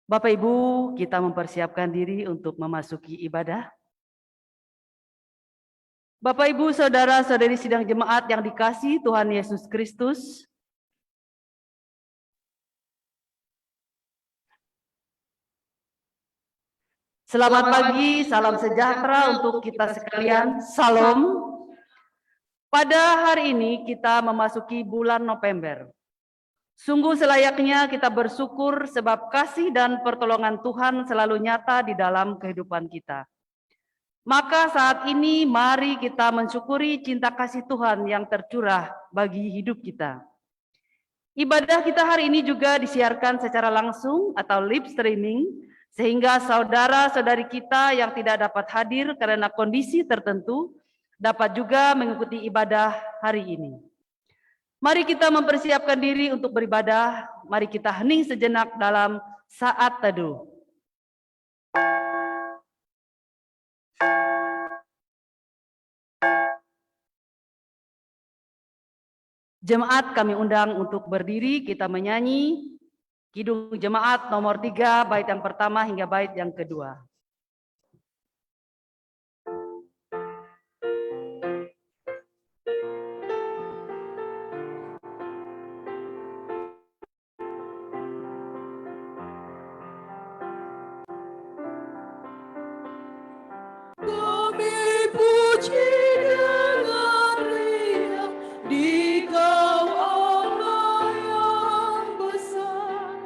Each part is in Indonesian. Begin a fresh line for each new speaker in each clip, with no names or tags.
Bapak Ibu, kita mempersiapkan diri untuk memasuki ibadah. Bapak Ibu, saudara-saudari sidang jemaat yang dikasihi Tuhan Yesus Kristus, selamat pagi, salam sejahtera untuk kita sekalian. Salam. Pada hari ini kita memasuki bulan November. Sungguh selayaknya kita bersyukur sebab kasih dan pertolongan Tuhan selalu nyata di dalam kehidupan kita. Maka saat ini mari kita mensyukuri cinta kasih Tuhan yang tercurah bagi hidup kita. Ibadah kita hari ini juga disiarkan secara langsung atau live streaming, sehingga saudara-saudari kita yang tidak dapat hadir karena kondisi tertentu dapat juga mengikuti ibadah hari ini. Mari kita mempersiapkan diri untuk beribadah, mari kita hening sejenak dalam saat teduh. Jemaat kami undang untuk berdiri, kita menyanyi Kidung Jemaat nomor 3, bait yang pertama hingga bait yang kedua.
Kami puji dengan riang di Kau Allah yang besar,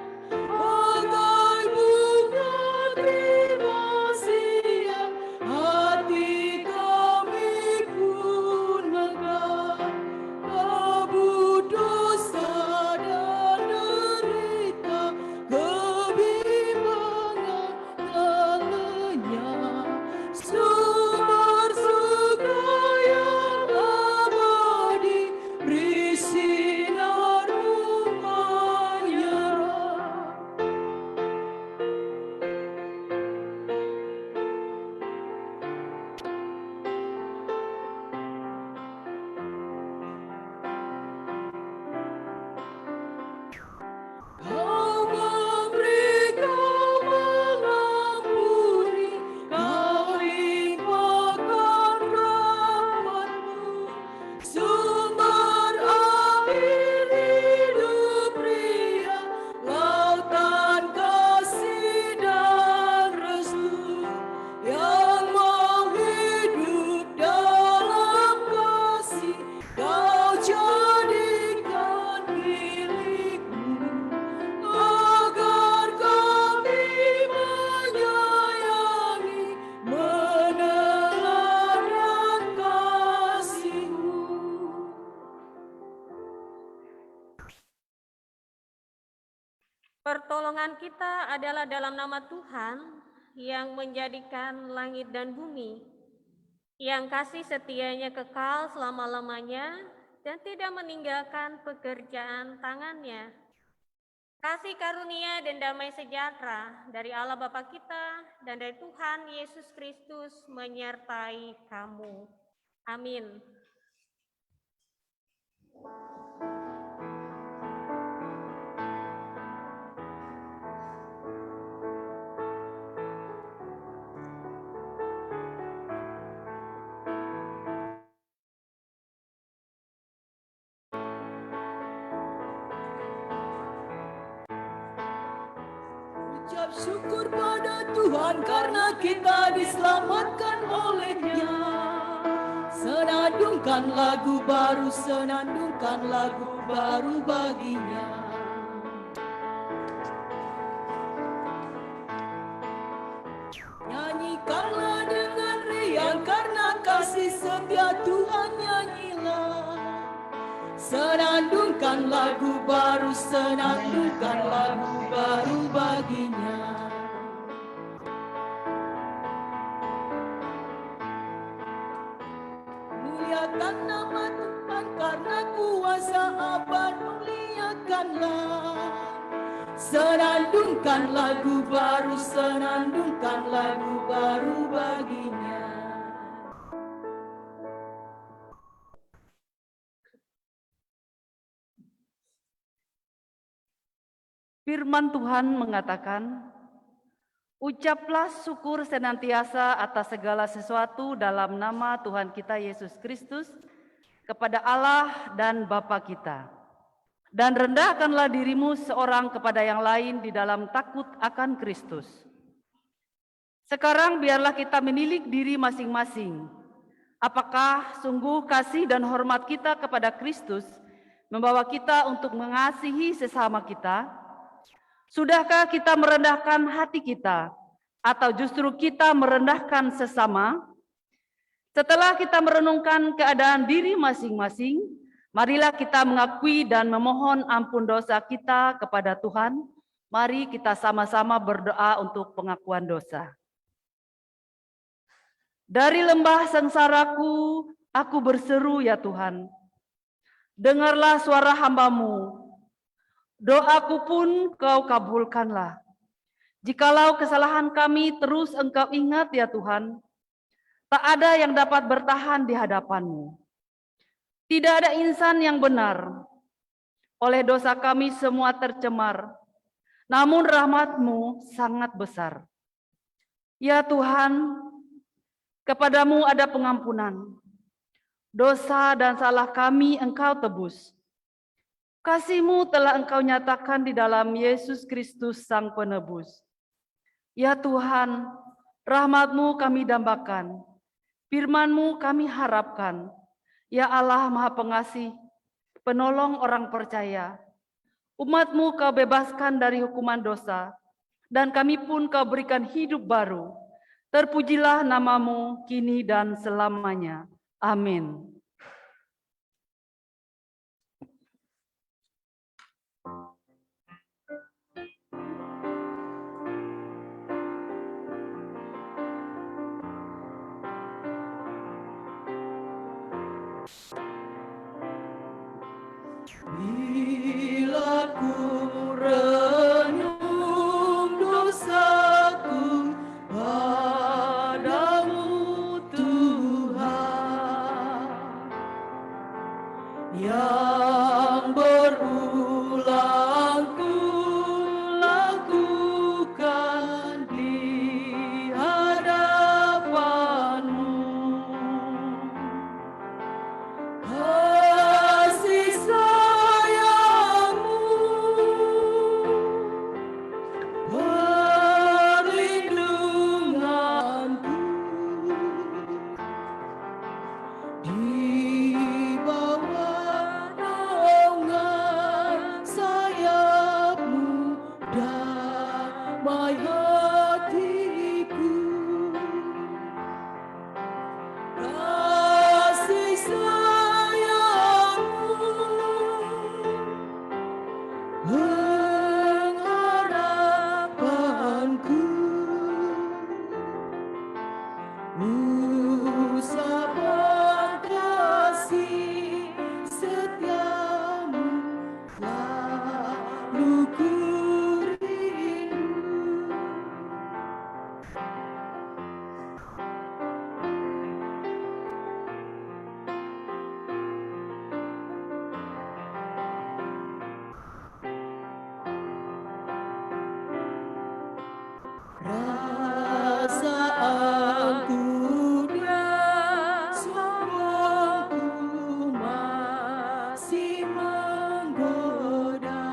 bagai bunga terima siang, hati kami pun megah. Kabut dosa dan derita, kebimbangan dan lenyap. Sumber suka yang abadi, beri sinar-Mu menyerah. Kau memberi, Kau mengampuni, Kau limpahkan rahmat-Mu, sumber air hidup ria, lautan kasih dan restu, yang mau hidup dalam kasih, Kau jadikan milik-Mu, agar kami menyayangi, meneladan kasih-Mu.
Pertolongan kita adalah dalam nama Tuhan yang menjadikan langit dan bumi, yang kasih setianya kekal selama-lamanya dan tidak meninggalkan pekerjaan tangannya. Kasih karunia dan damai sejahtera dari Allah Bapa kita dan dari Tuhan Yesus Kristus menyertai kamu. Amin.
Ucap syukur pada Tuhan karena kita diselamatkan oleh-Nya. Senandungkan lagu baru, senandungkan lagu baru bagi-Nya. Nyanyikanlah dengan riang karena kasih setia Tuhan, nyanyilah. Senandungkan lagu baru, senandungkan lagu baru bagi-Nya. Muliakan nama Tuhan karena kuasa abad, muliakanlah. Senandungkan lagu baru, senandungkan lagu baru bagi-Nya.
Firman Tuhan mengatakan, Ucaplah syukur senantiasa atas segala sesuatu dalam nama Tuhan kita Yesus Kristus kepada Allah dan Bapa kita. Dan rendahkanlah dirimu seorang kepada yang lain di dalam takut akan Kristus. Sekarang biarlah kita menilik diri masing-masing. Apakah sungguh kasih dan hormat kita kepada Kristus membawa kita untuk mengasihi sesama kita? Sudahkah kita merendahkan hati kita, atau justru kita merendahkan sesama? Setelah kita merenungkan keadaan diri masing-masing, marilah kita mengakui dan memohon ampun dosa kita kepada Tuhan. Mari kita sama-sama berdoa untuk pengakuan dosa. Dari lembah sengsaraku, aku berseru ya Tuhan. Dengarlah suara hamba-Mu. Doaku pun Kau kabulkanlah. Jikalau kesalahan kami terus Engkau ingat ya Tuhan, tak ada yang dapat bertahan di hadapan-Mu. Tidak ada insan yang benar. Oleh dosa kami semua tercemar, namun rahmat-Mu sangat besar. Ya Tuhan, kepada-Mu ada pengampunan. Dosa dan salah kami Engkau tebus. Kasih-Mu telah Engkau nyatakan di dalam Yesus Kristus Sang Penebus. Ya Tuhan, rahmat-Mu kami dambakan, firman-Mu kami harapkan. Ya Allah Maha Pengasih, penolong orang percaya, umat-Mu Kau bebaskan dari hukuman dosa, dan kami pun Kau berikan hidup baru. Terpujilah nama-Mu kini dan selamanya. Amin.
Bila ku renung dosaku padamu Tuhan, yang berulang ku lakukan di hadapan-Mu. Kasih sayang-Mu, perlindungan-Ku di bawah naungan sayap-Mu, damai hatiku. Kasih sayang-Mu, pengharapanku, usapan kasih setia-Mu lalu ku rindu. Rasa ampun sombongku masih menggoda.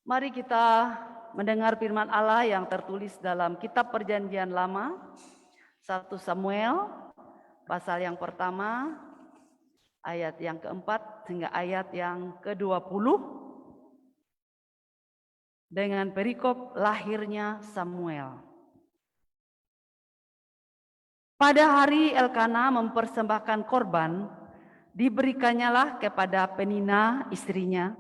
Mari kita mendengar firman Allah yang tertulis dalam kitab Perjanjian Lama, 1 Samuel, pasal yang pertama, ayat yang keempat hingga ayat yang ke-20, dengan perikop lahirnya Samuel. Pada hari Elkana mempersembahkan korban, diberikannya kepada Penina istrinya,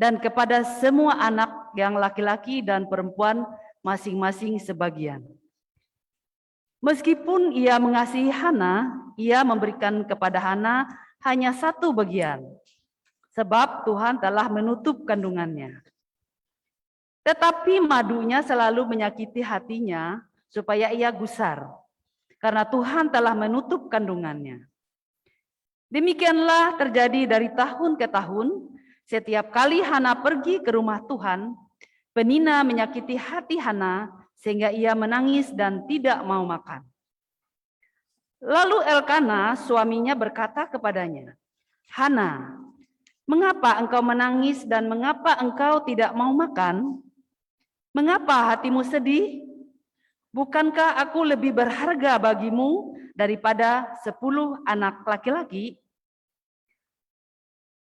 dan kepada semua anak yang laki-laki dan perempuan masing-masing sebagian. Meskipun ia mengasihi Hana, ia memberikan kepada Hana hanya satu bagian, sebab Tuhan telah menutup kandungannya. Tetapi madunya selalu menyakiti hatinya supaya ia gusar, karena Tuhan telah menutup kandungannya. Demikianlah terjadi dari tahun ke tahun. Setiap kali Hana pergi ke rumah Tuhan, Penina menyakiti hati Hana sehingga ia menangis dan tidak mau makan. Lalu Elkana suaminya berkata kepadanya, "Hana, mengapa engkau menangis dan mengapa engkau tidak mau makan? Mengapa hatimu sedih? Bukankah aku lebih berharga bagimu daripada 10 anak laki-laki?"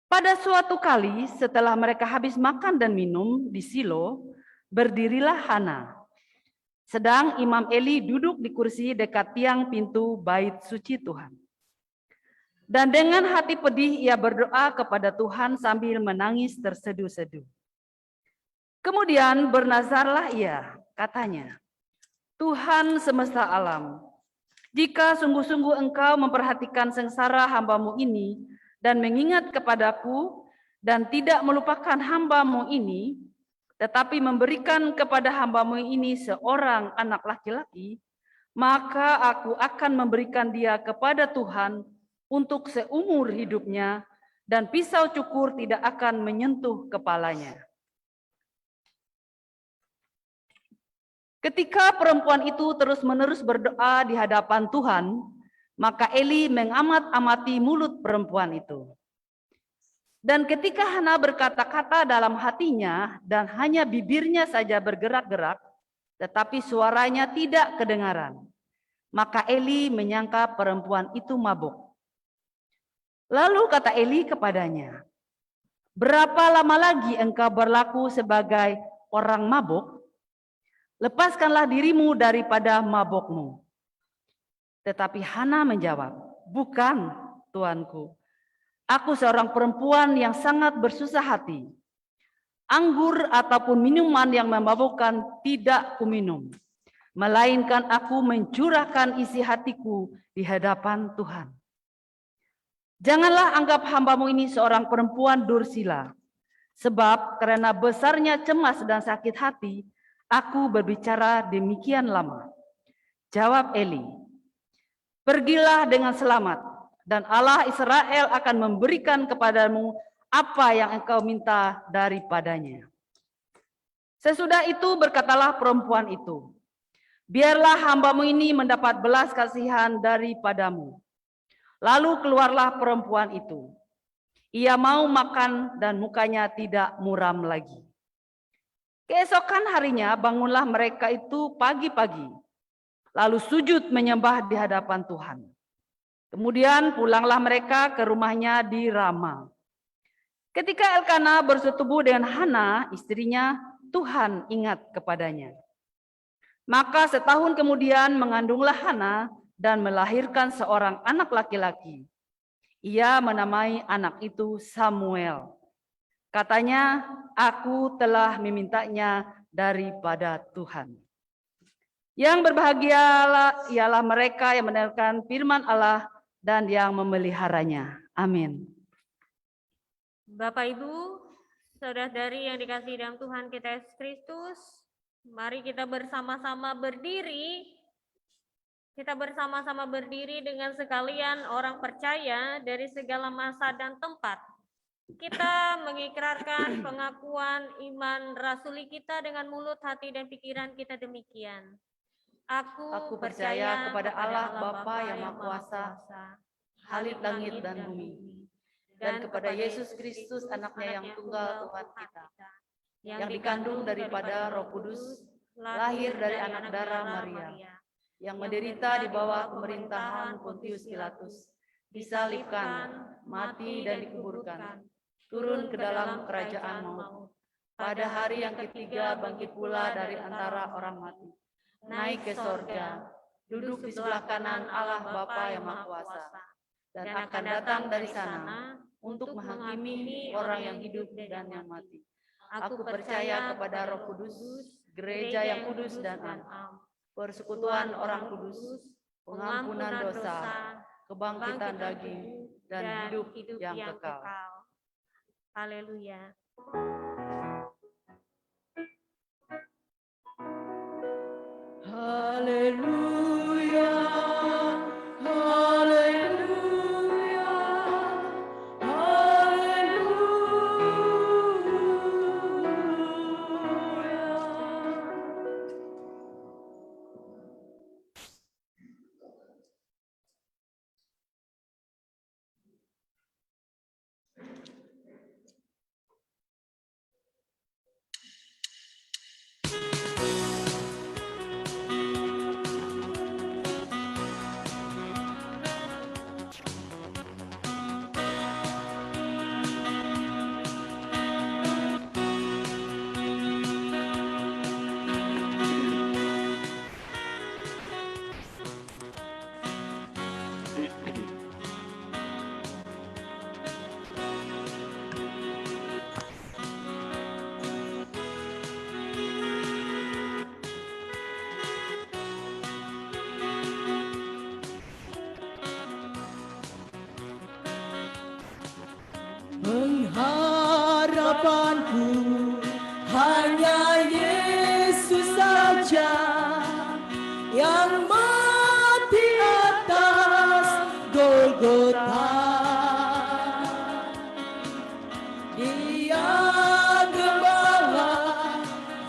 Pada suatu kali setelah mereka habis makan dan minum di Silo, berdirilah Hana. Sedang Imam Eli duduk di kursi dekat tiang pintu bait suci Tuhan. Dan dengan hati pedih ia berdoa kepada Tuhan sambil menangis terseduh-seduh. Kemudian bernazarlah ia, katanya, "Tuhan semesta alam, jika sungguh-sungguh engkau memperhatikan sengsara hamba-Mu ini, dan mengingat kepadaku dan tidak melupakan hamba-Mu ini, tetapi memberikan kepada hamba-Mu ini seorang anak laki-laki, maka aku akan memberikan dia kepada Tuhan untuk seumur hidupnya, dan pisau cukur tidak akan menyentuh kepalanya." Ketika perempuan itu terus-menerus berdoa di hadapan Tuhan, maka Eli mengamat-amati mulut perempuan itu. Dan ketika Hana berkata-kata dalam hatinya dan hanya bibirnya saja bergerak-gerak, tetapi suaranya tidak kedengaran, maka Eli menyangka perempuan itu mabuk. Lalu kata Eli kepadanya, "Berapa lama lagi engkau berlaku sebagai orang mabuk? Lepaskanlah dirimu daripada mabukmu." Tetapi Hana menjawab, "Bukan, Tuanku. Aku seorang perempuan yang sangat bersusah hati. Anggur ataupun minuman yang memabukkan tidak kuminum, melainkan aku mencurahkan isi hatiku di hadapan Tuhan. Janganlah anggap hamba-Mu ini seorang perempuan dursila, sebab karena besarnya cemas dan sakit hati, aku berbicara demikian lama." Jawab Eli, "Pergilah dengan selamat, dan Allah Israel akan memberikan kepadamu apa yang engkau minta daripadanya." Sesudah itu berkatalah perempuan itu, "Biarlah hamba-Mu ini mendapat belas kasihan daripadamu." Lalu keluarlah perempuan itu. Ia mau makan dan mukanya tidak muram lagi. Keesokan harinya bangunlah mereka itu pagi-pagi, lalu sujud menyembah di hadapan Tuhan. Kemudian pulanglah mereka ke rumahnya di Rama. Ketika Elkana bersetubuh dengan Hana, istrinya, Tuhan ingat kepadanya. Maka setahun kemudian mengandunglah Hana dan melahirkan seorang anak laki-laki. Ia menamai anak itu Samuel. Katanya, "Aku telah memintanya daripada Tuhan." Yang berbahagialah ialah mereka yang mendengarkan firman Allah dan yang memeliharanya. Amin.
Bapak Ibu, saudara-saudari yang dikasihi dalam Tuhan kita Yesus Kristus, mari kita bersama-sama berdiri. Kita bersama-sama berdiri dengan sekalian orang percaya dari segala masa dan tempat. Kita mengikrarkan pengakuan iman rasuli kita dengan mulut, hati, dan pikiran kita demikian. Aku
percaya kepada Allah Bapa yang Maha Kuasa, Khalik langit dan bumi, dan kepada Yesus Kristus anaknya yang tunggal Tuhan kita, yang dikandung daripada Roh Kudus, lahir dari anak darah Maria, yang menderita di bawah pemerintahan Pontius Pilatus, disalibkan, mati dan dikuburkan, turun ke dalam kerajaan maut. Pada hari yang ketiga bangkit pula dari antara orang mati, naik ke sorga, duduk di sebelah kanan Allah Bapa yang Maha Kuasa, dan akan datang dari sana untuk menghakimi orang yang hidup dan yang mati. Aku percaya kepada Roh Kudus, gereja yang kudus dan am, persekutuan orang kudus, pengampunan dosa, kebangkitan daging, dan hidup yang kekal.
Haleluya.
Haleluya, haleluya, haleluya. Pengharapanku hanya Yesus saja yang mati atas Golgota. Dia gembala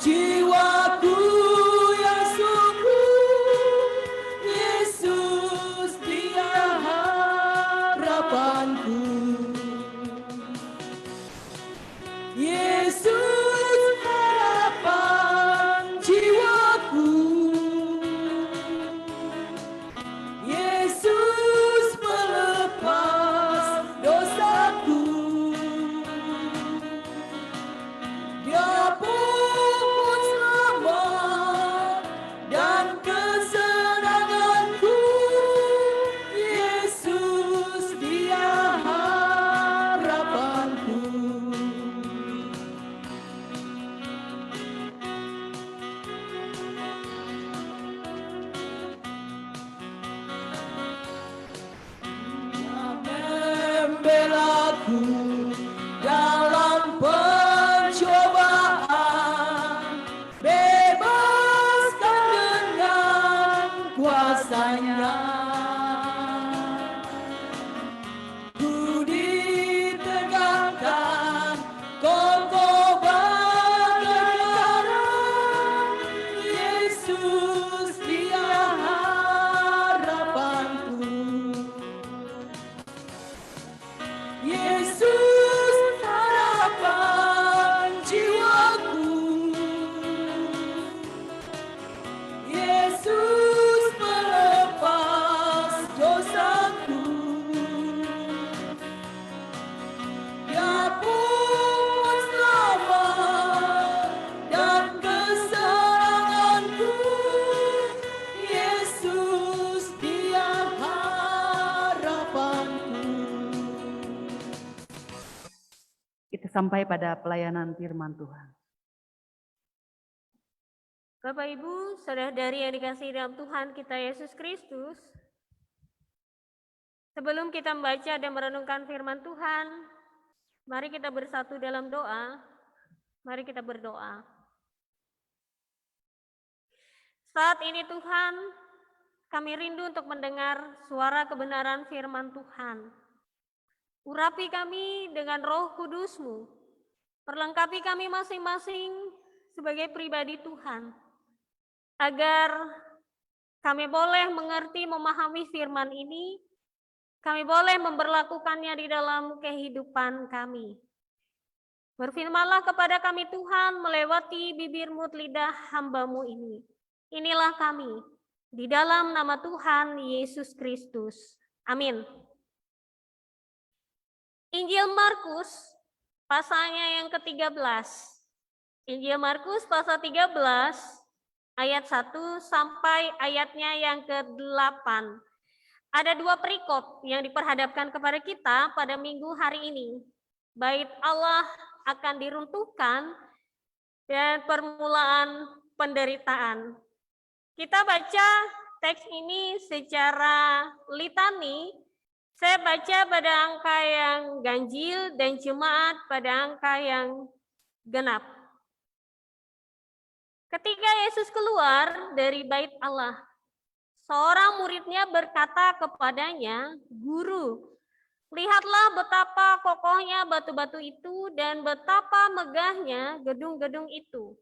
jiwaku yang sungguh. Yesus dia harapanku. Yesus harapan jiwaku. Yesus melepas dosaku. Dia pun selamat dan kesenanganku. Yesus dia harapanku. Membelaku dalam pencobaan, bebaskan dengan kuasa-Nya. Ku ditegakkan kokoh bagai karang. Yesus dia harapanku. Yesus harapan jiwaku. Yesus melepas dosaku. Dia pun selamat dan kesenanganku. Yesus dia harapanku.
Kita sampai pada pelayanan firman Tuhan.
Bapak Ibu, saudara-saudari yang dikasihi dalam Tuhan kita Yesus Kristus, sebelum kita membaca dan merenungkan firman Tuhan, mari kita bersatu dalam doa. Mari kita berdoa. Saat ini Tuhan, kami rindu untuk mendengar suara kebenaran firman Tuhan. Urapi kami dengan Roh Kudus-Mu. Perlengkapi kami masing-masing sebagai pribadi Tuhan, agar kami boleh mengerti, memahami firman ini, kami boleh memberlakukannya di dalam kehidupan kami. Berfirmanlah kepada kami Tuhan melewati bibir mulut lidah hamba-Mu ini. Inilah kami, di dalam nama Tuhan Yesus Kristus. Amin. Injil Markus, pasalnya yang ke-13. Injil Markus pasal 13, ayat 1 sampai ayatnya yang ke-8. Ada dua perikop yang diperhadapkan kepada kita pada minggu hari ini. Bait Allah akan diruntuhkan dan permulaan penderitaan. Kita baca teks ini secara litani. Saya baca pada angka yang ganjil dan jemaat pada angka yang genap. Ketika Yesus keluar dari bait Allah, seorang muridnya berkata kepadanya, "Guru, lihatlah betapa kokohnya batu-batu itu dan betapa megahnya gedung-gedung itu."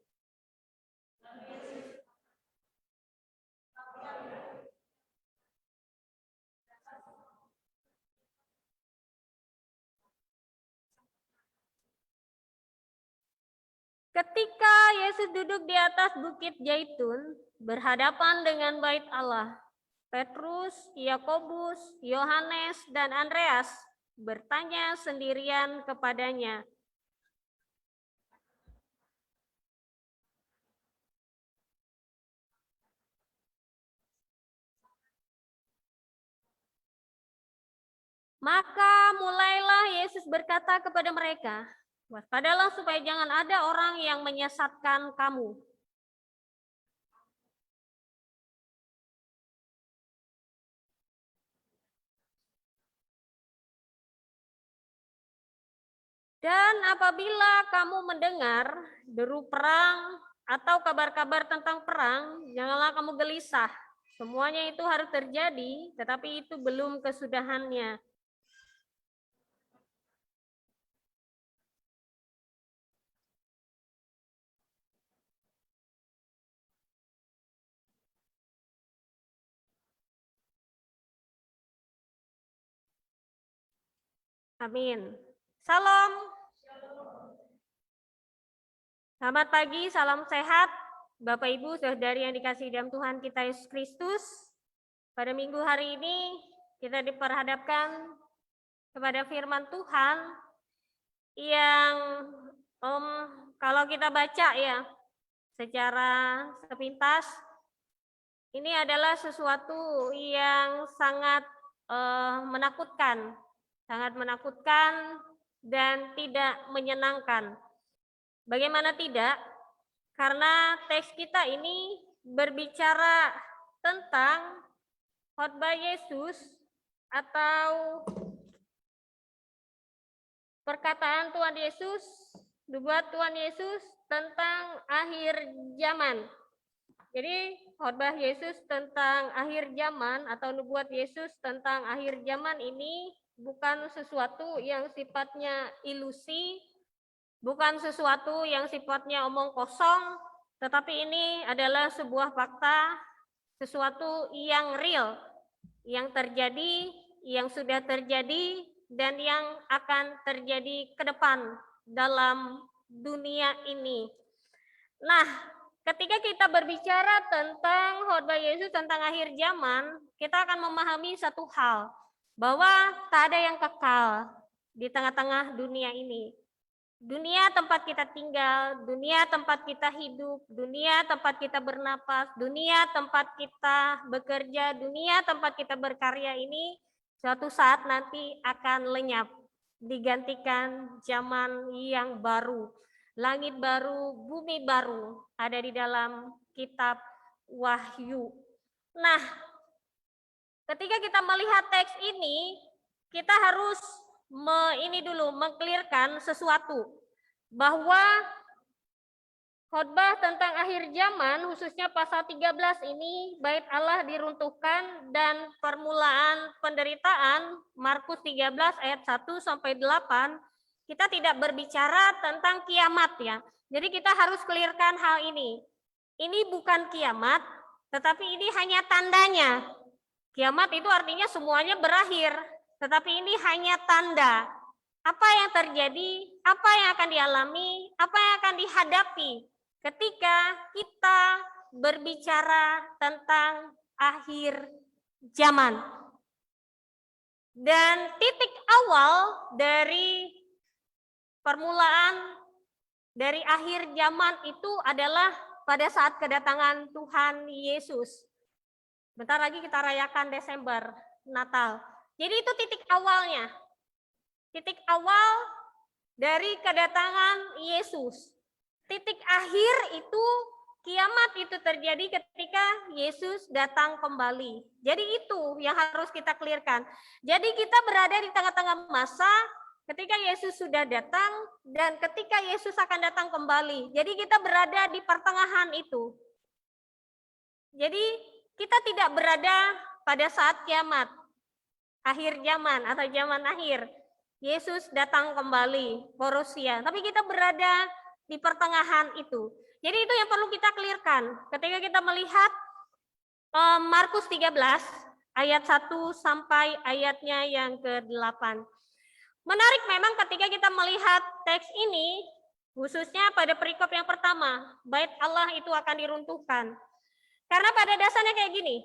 Ketika Yesus duduk di atas bukit Zaitun, berhadapan dengan bait Allah, Petrus, Yakobus, Yohanes, dan Andreas bertanya sendirian kepadanya, maka mulailah Yesus berkata kepada mereka, "Waspadalah supaya jangan ada orang yang menyesatkan kamu." Dan apabila kamu mendengar deru perang atau kabar-kabar tentang perang, janganlah kamu gelisah. Semuanya itu harus terjadi, tetapi itu belum kesudahannya. Amin. Salam. Selamat pagi, salam sehat. Bapak Ibu, saudari yang dikasihi dalam Tuhan kita Yesus Kristus. Pada minggu hari ini kita diperhadapkan kepada firman Tuhan yang kalau kita baca ya secara sepintas, ini adalah sesuatu yang sangat menakutkan dan tidak menyenangkan. Bagaimana tidak? Karena teks kita ini berbicara tentang khotbah Yesus atau perkataan Tuhan Yesus, nubuat Tuhan Yesus tentang akhir zaman. Jadi khotbah Yesus tentang akhir zaman atau nubuat Yesus tentang akhir zaman ini bukan sesuatu yang sifatnya ilusi, bukan sesuatu yang sifatnya omong kosong, tetapi ini adalah sebuah fakta, sesuatu yang real, yang terjadi, yang sudah terjadi, dan yang akan terjadi ke depan dalam dunia ini. Nah, ketika kita berbicara tentang khotbah Yesus tentang akhir zaman, kita akan memahami satu hal, bahwa tak ada yang kekal di tengah-tengah dunia ini. Dunia tempat kita tinggal, dunia tempat kita hidup, dunia tempat kita bernapas, dunia tempat kita bekerja, dunia tempat kita berkarya ini suatu saat nanti akan lenyap, digantikan zaman yang baru. Langit baru, bumi baru ada di dalam kitab Wahyu. Nah, ketika kita melihat teks ini, kita harus mengklirkan sesuatu, bahwa khotbah tentang akhir zaman, khususnya pasal 13 ini, bait Allah diruntuhkan dan permulaan penderitaan, Markus 13 ayat 1 sampai 8, kita tidak berbicara tentang kiamat ya. Jadi kita harus clearkan hal ini. Ini bukan kiamat, tetapi ini hanya tandanya. Kiamat itu artinya semuanya berakhir, tetapi ini hanya tanda. apa yang terjadi, apa yang akan dialami, apa yang akan dihadapi ketika kita berbicara tentang akhir zaman. Dan titik awal dari permulaan dari akhir zaman itu adalah pada saat kedatangan Tuhan Yesus. Bentar lagi kita rayakan Desember, Natal. Jadi itu titik awalnya. Titik awal dari kedatangan Yesus. Titik akhir itu kiamat itu terjadi ketika Yesus datang kembali. Jadi itu yang harus kita clearkan. Jadi kita berada di tengah-tengah masa ketika Yesus sudah datang dan ketika Yesus akan datang kembali. Jadi kita berada di pertengahan itu. Jadi kita tidak berada pada saat kiamat, akhir zaman atau zaman akhir. Yesus datang kembali, parousia. Tapi kita berada di pertengahan itu. Jadi itu yang perlu kita clearkan. Ketika kita melihat Markus 13 ayat 1 sampai ayatnya yang ke-8. Menarik memang ketika kita melihat teks ini, khususnya pada perikop yang pertama, bait Allah itu akan diruntuhkan. Karena pada dasarnya kayak gini,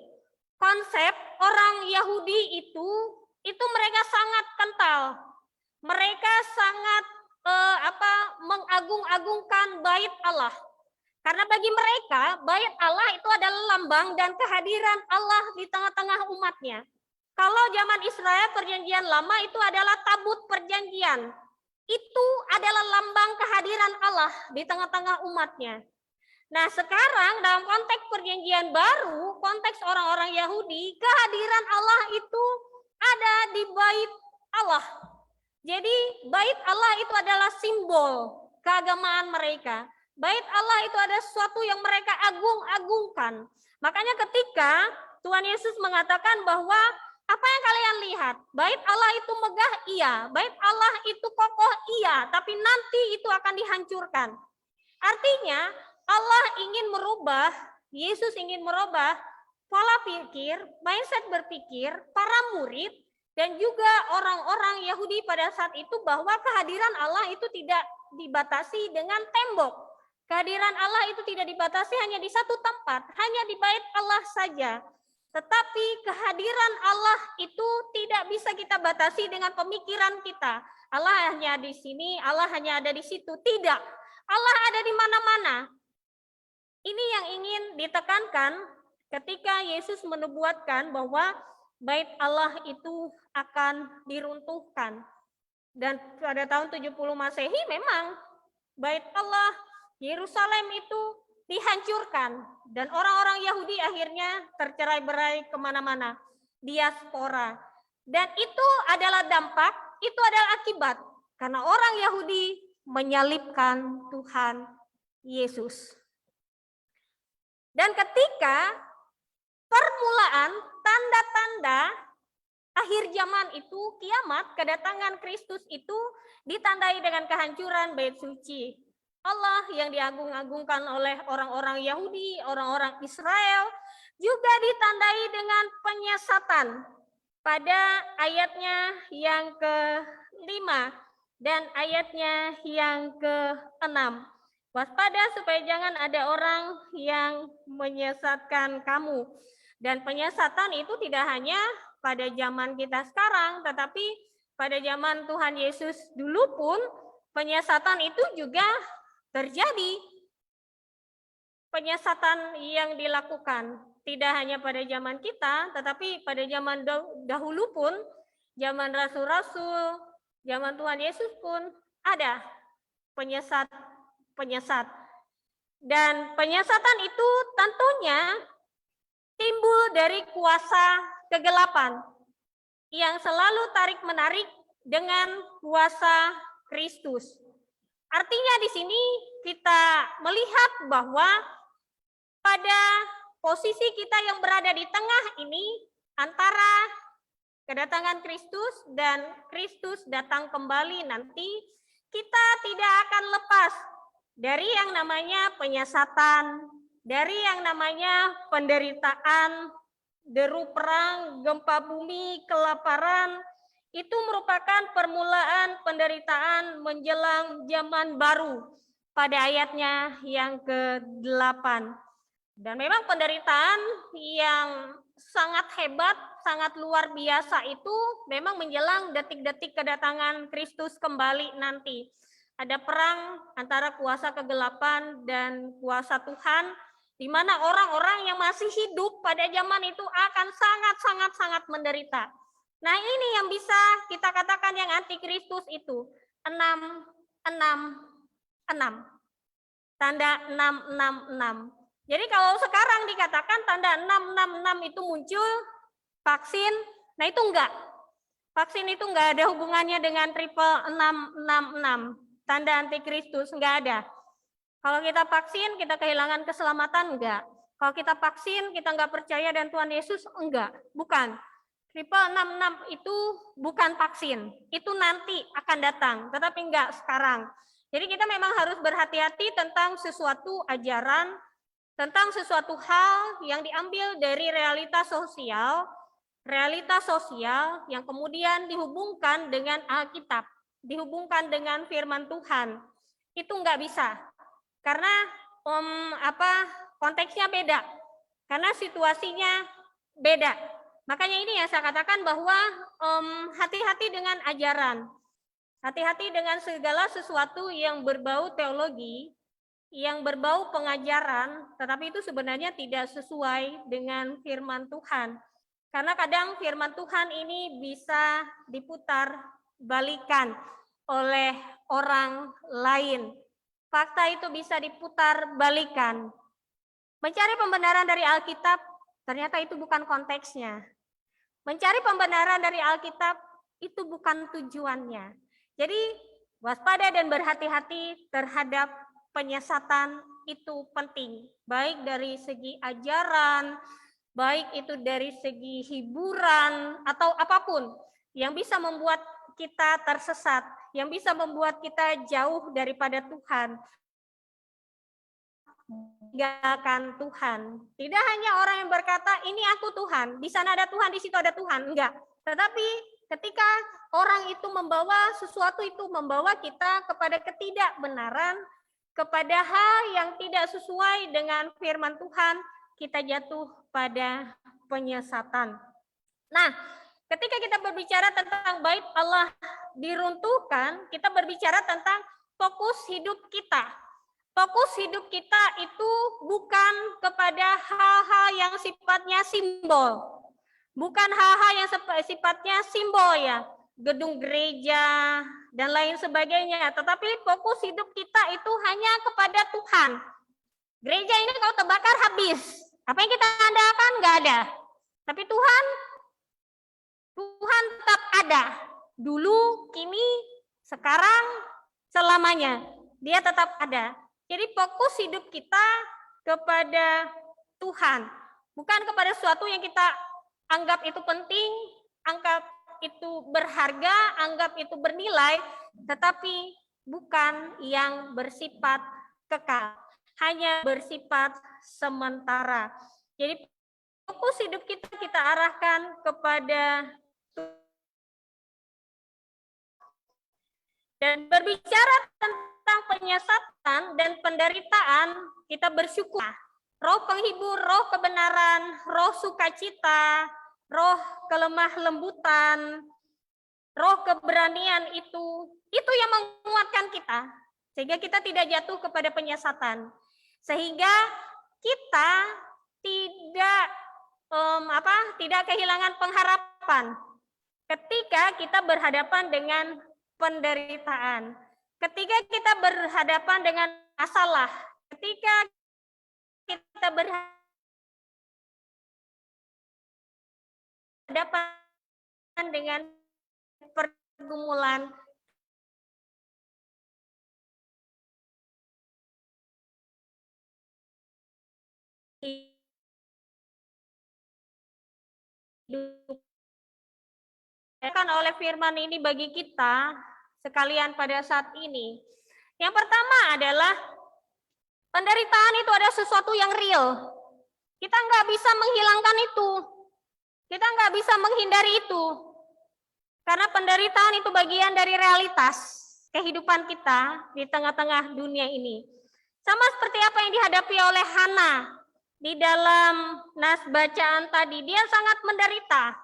konsep orang Yahudi itu mereka sangat kental. Mereka sangat mengagung-agungkan bait Allah. Karena bagi mereka, bait Allah itu adalah lambang dan kehadiran Allah di tengah-tengah umatnya. Kalau zaman Israel perjanjian lama itu adalah tabut perjanjian. Itu adalah lambang kehadiran Allah di tengah-tengah umatnya. Nah sekarang dalam konteks perjanjian baru, konteks orang-orang Yahudi, kehadiran Allah itu ada di bait Allah. Jadi bait Allah itu adalah simbol keagamaan mereka. Bait Allah itu ada sesuatu yang mereka agung-agungkan. Makanya ketika Tuhan Yesus mengatakan bahwa apa yang kalian lihat, bait Allah itu megah iya, bait Allah itu kokoh iya, tapi nanti itu akan dihancurkan. Artinya Allah ingin merubah, Yesus ingin merubah pola pikir, mindset berpikir para murid dan juga orang-orang Yahudi pada saat itu bahwa kehadiran Allah itu tidak dibatasi dengan tembok. Kehadiran Allah itu tidak dibatasi hanya di satu tempat, hanya di bait Allah saja. Tetapi kehadiran Allah itu tidak bisa kita batasi dengan pemikiran kita. Allah hanya di sini, Allah hanya ada di situ. Tidak. Allah ada di mana-mana. Ini yang ingin ditekankan ketika Yesus menubuatkan bahwa bait Allah itu akan diruntuhkan. Dan pada tahun 70 Masehi memang bait Allah Yerusalem itu dihancurkan dan orang-orang Yahudi akhirnya tercerai-berai kemana-mana, diaspora. Dan itu adalah dampak, itu adalah akibat karena orang Yahudi menyalibkan Tuhan Yesus. Dan ketika permulaan tanda-tanda akhir zaman itu, kiamat, kedatangan Kristus itu ditandai dengan kehancuran bait suci Allah yang diagung-agungkan oleh orang-orang Yahudi, orang-orang Israel, juga ditandai dengan penyesatan pada ayatnya yang ke-5 dan ayatnya yang ke-6. Waspada supaya jangan ada orang yang menyesatkan kamu. Dan penyesatan itu tidak hanya pada zaman kita sekarang, tetapi pada zaman Tuhan Yesus dulu pun penyesatan itu juga terjadi. Penyesatan yang dilakukan tidak hanya pada zaman kita, tetapi pada zaman dahulu pun, zaman rasul-rasul, zaman Tuhan Yesus pun ada penyesat. Dan penyesatan itu tentunya timbul dari kuasa kegelapan yang selalu tarik-menarik dengan kuasa Kristus. Artinya di sini kita melihat bahwa pada posisi kita yang berada di tengah ini antara kedatangan Kristus dan Kristus datang kembali nanti, kita tidak akan lepas dari yang namanya penyesatan, dari yang namanya penderitaan, deru perang, gempa bumi, kelaparan, Itu merupakan permulaan penderitaan menjelang zaman baru pada ayatnya yang ke-8. Dan memang penderitaan yang sangat hebat, sangat luar biasa itu memang menjelang detik-detik kedatangan Kristus kembali nanti. Ada perang antara kuasa kegelapan dan kuasa Tuhan, di mana orang-orang yang masih hidup pada zaman itu akan sangat menderita. Nah, ini yang bisa kita katakan yang antikristus itu 666. Tanda 666. Jadi kalau sekarang dikatakan tanda 666 itu muncul vaksin, nah itu enggak. Vaksin itu enggak ada hubungannya dengan triple 666. Tanda antikristus enggak ada. Kalau kita vaksin, kita kehilangan keselamatan enggak. Kalau kita vaksin, kita enggak percaya dan Tuhan Yesus enggak. Bukan. Triple 66 itu bukan vaksin. Itu nanti akan datang, tetapi enggak sekarang. Jadi kita memang harus berhati-hati tentang sesuatu ajaran, tentang sesuatu hal yang diambil dari realitas sosial yang kemudian dihubungkan dengan Alkitab, dihubungkan dengan firman Tuhan. Itu enggak bisa. Karena konteksnya beda. Karena situasinya beda. Makanya ini yang saya katakan bahwa hati-hati dengan ajaran. Hati-hati dengan segala sesuatu yang berbau teologi, yang berbau pengajaran, tetapi itu sebenarnya tidak sesuai dengan firman Tuhan. Karena kadang firman Tuhan ini bisa diputar balikan oleh orang lain. Fakta itu bisa diputar balikan. Mencari pembenaran dari Alkitab, ternyata itu bukan konteksnya. Mencari pembenaran dari Alkitab, itu bukan tujuannya. Jadi waspada dan berhati-hati terhadap penyesatan itu penting. Baik dari segi ajaran, baik itu dari segi hiburan, atau apapun yang bisa membuat kita tersesat, yang bisa membuat kita jauh daripada Tuhan. Tinggalkan Tuhan. Tidak hanya orang yang berkata, ini aku Tuhan, di sana ada Tuhan, di situ ada Tuhan. Enggak. Tetapi ketika orang itu membawa sesuatu itu membawa kita kepada ketidakbenaran, kepada hal yang tidak sesuai dengan firman Tuhan, kita jatuh pada penyesatan. Nah, ketika kita berbicara tentang bait Allah diruntuhkan, kita berbicara tentang fokus hidup kita. Fokus hidup kita itu bukan kepada hal-hal yang sifatnya simbol. Bukan hal-hal yang sifatnya simbol ya, gedung gereja dan lain sebagainya. Tetapi fokus hidup kita itu hanya kepada Tuhan. Gereja ini kalau terbakar habis. Apa yang kita andalkan? Nggak ada. Tapi Tuhan tetap ada. Dulu, kini, sekarang, selamanya. Dia tetap ada. Jadi fokus hidup kita kepada Tuhan. Bukan kepada sesuatu yang kita anggap itu penting, anggap itu berharga, anggap itu bernilai, tetapi bukan yang bersifat kekal, hanya bersifat sementara. Jadi fokus hidup kita arahkan kepada Tuhan. Dan berbicara tentang penyesatan dan penderitaan, kita bersyukur. Roh penghibur, roh kebenaran, roh sukacita, roh kelemah lembutan, roh keberanian itu yang menguatkan kita sehingga kita tidak jatuh kepada penyesatan, sehingga kita tidak kehilangan pengharapan ketika kita berhadapan dengan penderitaan, ketika kita berhadapan dengan masalah, ketika kita berhadapan dengan pergumulan oleh firman ini bagi kita sekalian pada saat ini. Yang pertama adalah penderitaan itu ada sesuatu yang real. Kita nggak bisa menghilangkan itu. Kita nggak bisa menghindari itu. Karena penderitaan itu bagian dari realitas kehidupan kita di tengah-tengah dunia ini. Sama seperti apa yang dihadapi oleh Hana di dalam nas bacaan tadi, dia sangat menderita,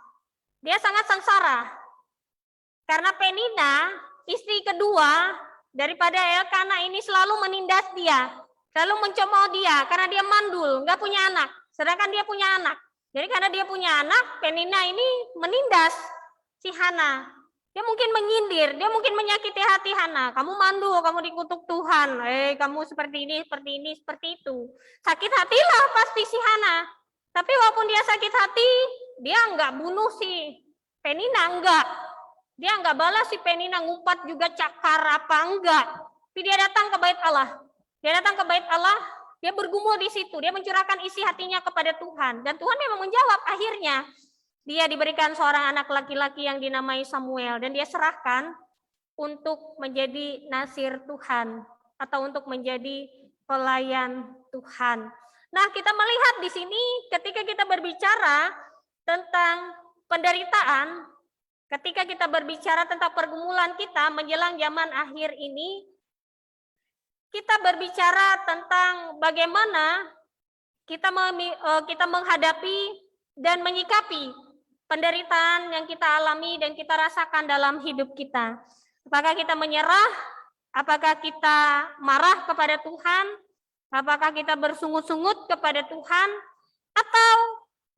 dia sangat sengsara. Karena Penina, istri kedua daripada Elkana ini selalu menindas dia, selalu mencemooh dia karena dia mandul, nggak punya anak. Sedangkan dia punya anak. Jadi karena dia punya anak, Penina ini menindas si Hana. Dia mungkin menyindir, dia mungkin menyakiti hati Hana. Kamu mandul, kamu dikutuk Tuhan. Kamu seperti ini, seperti ini, seperti itu. Sakit hatilah pasti si Hana. Tapi walaupun dia sakit hati, dia enggak bunuh si Penina, enggak. Dia enggak balas si Penina, ngumpat juga cakar apa, enggak. Tapi dia datang ke bait Allah. Dia datang ke bait Allah, dia bergumul di situ. Dia mencurahkan isi hatinya kepada Tuhan. Dan Tuhan memang menjawab akhirnya. Dia diberikan seorang anak laki-laki yang dinamai Samuel. Dan dia serahkan untuk menjadi nasir Tuhan. Atau untuk menjadi pelayan Tuhan. Nah, kita melihat di sini ketika kita berbicara tentang penderitaan, ketika kita berbicara tentang pergumulan kita menjelang zaman akhir ini, kita berbicara tentang bagaimana kita menghadapi dan menyikapi penderitaan yang kita alami dan kita rasakan dalam hidup kita. Apakah kita menyerah? Apakah kita marah kepada Tuhan? Apakah kita bersungut-sungut kepada Tuhan? Atau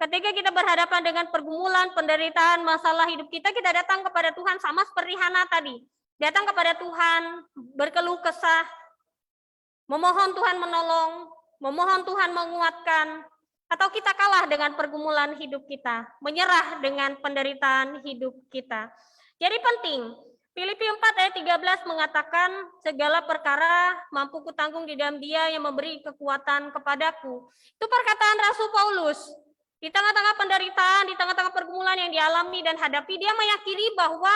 ketika kita berhadapan dengan pergumulan, penderitaan, masalah hidup kita, kita datang kepada Tuhan sama seperti Hana tadi. Datang kepada Tuhan, berkeluh kesah, memohon Tuhan menolong, memohon Tuhan menguatkan, atau kita kalah dengan pergumulan hidup kita, menyerah dengan penderitaan hidup kita. Jadi penting, Filipi 4 ayat 13 mengatakan, segala perkara mampu kutanggung di dalam Dia yang memberi kekuatan kepadaku. Itu perkataan Rasul Paulus. Di tengah-tengah penderitaan, di tengah-tengah pergumulan yang dialami dan hadapi, dia meyakini bahwa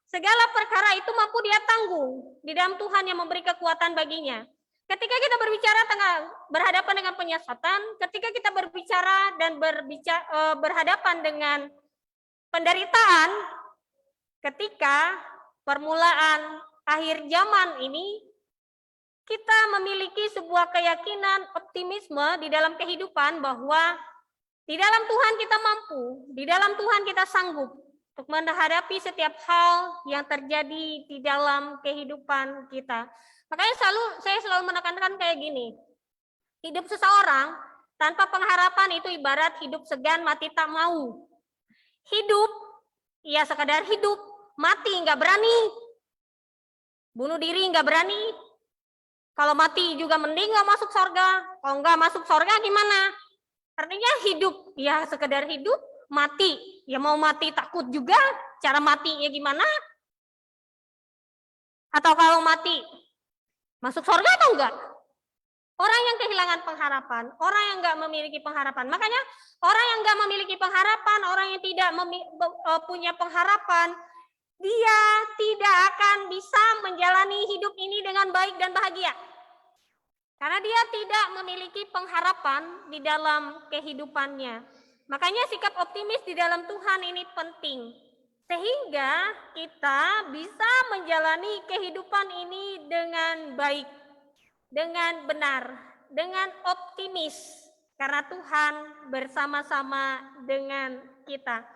segala perkara itu mampu dia tanggung di dalam Tuhan yang memberi kekuatan baginya. Ketika kita berbicara berhadapan dengan penyesatan, ketika kita berbicara dan berhadapan dengan penderitaan, ketika permulaan akhir zaman ini, kita memiliki sebuah keyakinan optimisme di dalam kehidupan bahwa di dalam Tuhan kita mampu, di dalam Tuhan kita sanggup untuk menghadapi setiap hal yang terjadi di dalam kehidupan kita. Makanya saya selalu menekankan kayak gini, hidup seseorang tanpa pengharapan itu ibarat hidup segan mati tak mau. Hidup, ya sekadar hidup, mati nggak berani, bunuh diri nggak berani. Kalau mati juga mending nggak masuk surga, kalau nggak masuk surga gimana? Artinya hidup, ya sekedar hidup, mati, ya mau mati takut juga, cara matinya gimana? Atau kalau mati, masuk surga atau enggak? Orang yang kehilangan pengharapan, orang yang enggak memiliki pengharapan. Makanya orang yang enggak memiliki pengharapan, orang yang tidak punya pengharapan, dia tidak akan bisa menjalani hidup ini dengan baik dan bahagia. Karena dia tidak memiliki pengharapan di dalam kehidupannya. Makanya sikap optimis di dalam Tuhan ini penting. Sehingga kita bisa menjalani kehidupan ini dengan baik, dengan benar, dengan optimis. Karena Tuhan bersama-sama dengan kita.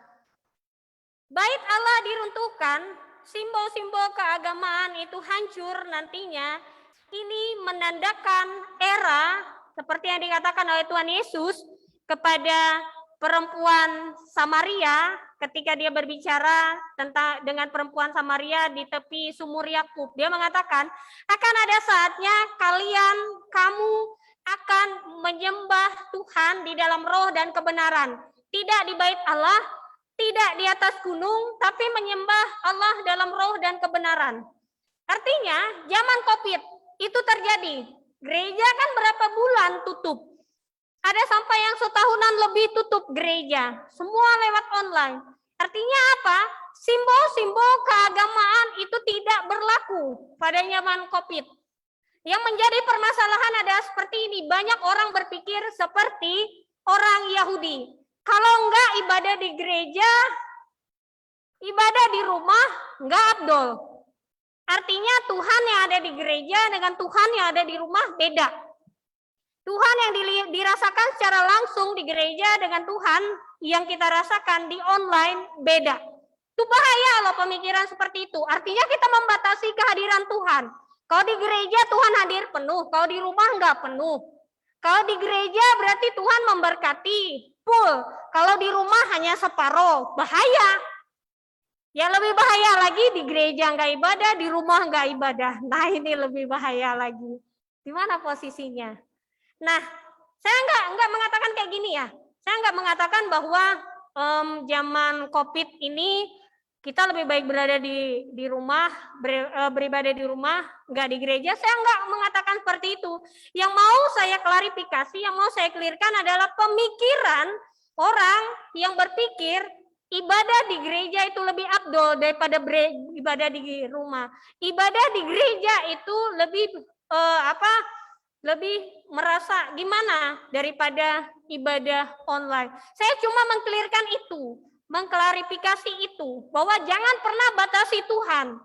Bait Allah diruntuhkan, simbol-simbol keagamaan itu hancur nantinya. Ini menandakan era seperti yang dikatakan oleh Tuhan Yesus kepada perempuan Samaria ketika dia berbicara dengan perempuan Samaria di tepi sumur Yakub. Dia mengatakan, akan ada saatnya kamu akan menyembah Tuhan di dalam roh dan kebenaran. Tidak di bait Allah, tidak di atas gunung, tapi menyembah Allah dalam roh dan kebenaran. Artinya, zaman Covid itu terjadi. Gereja kan berapa bulan tutup? Ada sampai yang setahunan lebih tutup gereja. Semua lewat online. Artinya apa? Simbol-simbol keagamaan itu tidak berlaku pada zaman Covid. Yang menjadi permasalahan adalah seperti ini. Banyak orang berpikir seperti orang Yahudi. Kalau enggak ibadah di gereja, Ibadah di rumah nggak abdol. Artinya Tuhan yang ada di gereja dengan Tuhan yang ada di rumah beda. Tuhan yang dirasakan secara langsung di gereja dengan Tuhan yang kita rasakan di online beda. Itu bahaya loh pemikiran seperti itu. Artinya kita membatasi kehadiran Tuhan. Kalau di gereja Tuhan hadir penuh, kalau di rumah nggak penuh. Kalau di gereja berarti Tuhan memberkati full. Kalau di rumah hanya separoh, bahaya. Ya lebih bahaya lagi di gereja nggak ibadah, di rumah nggak ibadah. Nah ini lebih bahaya lagi. Di mana posisinya? Nah, saya nggak mengatakan kayak gini ya. Saya nggak mengatakan bahwa zaman COVID ini kita lebih baik berada di rumah, beribadah di rumah, nggak di gereja. Saya nggak mengatakan seperti itu. Yang mau saya klarifikasi, yang mau saya clearkan adalah pemikiran orang yang berpikir ibadah di gereja itu lebih abdol daripada ibadah di rumah. Ibadah di gereja itu lebih lebih merasa gimana daripada ibadah online. Saya cuma mengklirkan itu, mengklarifikasi itu, bahwa jangan pernah batasi Tuhan.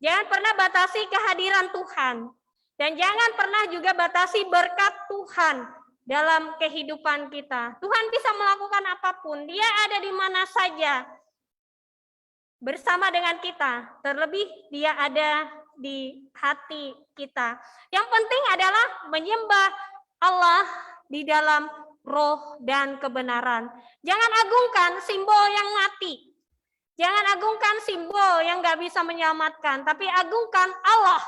Jangan pernah batasi kehadiran Tuhan. Dan jangan pernah juga batasi berkat Tuhan dalam kehidupan kita. Tuhan bisa melakukan apapun. Dia ada di mana saja bersama dengan kita. Terlebih dia ada di hati kita. Yang penting adalah menyembah Allah di dalam roh dan kebenaran. Jangan agungkan simbol yang mati. Jangan agungkan simbol yang nggak bisa menyelamatkan, tapi agungkan Allah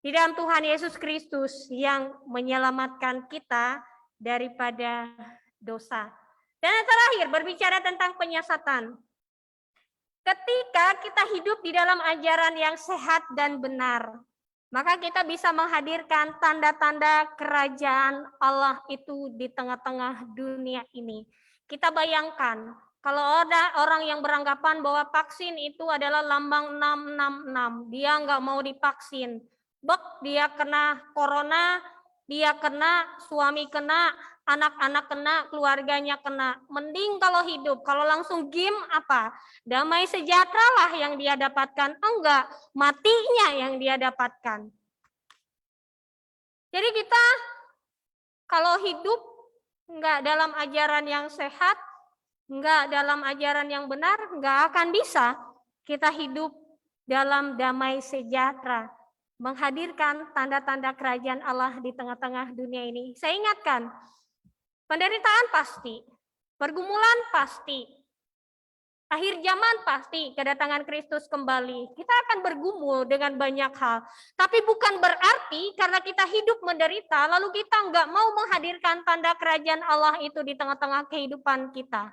di dalam Tuhan Yesus Kristus yang menyelamatkan kita daripada dosa. Dan yang terakhir, berbicara tentang penyesatan. Ketika kita hidup di dalam ajaran yang sehat dan benar, maka kita bisa menghadirkan tanda-tanda kerajaan Allah itu di tengah-tengah dunia ini. Kita bayangkan, kalau ada orang yang beranggapan bahwa vaksin itu adalah lambang 666, dia nggak mau divaksin. Dia kena corona, dia kena, suami kena, anak-anak kena, keluarganya kena. Mending kalau hidup, kalau langsung game apa? Damai sejahtera lah yang dia dapatkan. Enggak, matinya yang dia dapatkan. Jadi kita kalau hidup enggak dalam ajaran yang sehat, enggak dalam ajaran yang benar, enggak akan bisa kita hidup dalam damai sejahtera. Menghadirkan tanda-tanda kerajaan Allah di tengah-tengah dunia ini. Saya ingatkan, penderitaan pasti, pergumulan pasti, akhir zaman pasti, kedatangan Kristus kembali. Kita akan bergumul dengan banyak hal. Tapi bukan berarti karena kita hidup menderita, lalu kita nggak mau menghadirkan tanda kerajaan Allah itu di tengah-tengah kehidupan kita.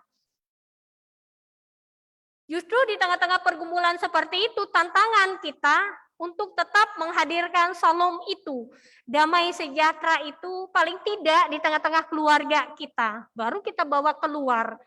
Justru di tengah-tengah pergumulan seperti itu, tantangan kita untuk tetap menghadirkan shalom itu, damai sejahtera itu paling tidak di tengah-tengah keluarga kita. Baru kita bawa keluar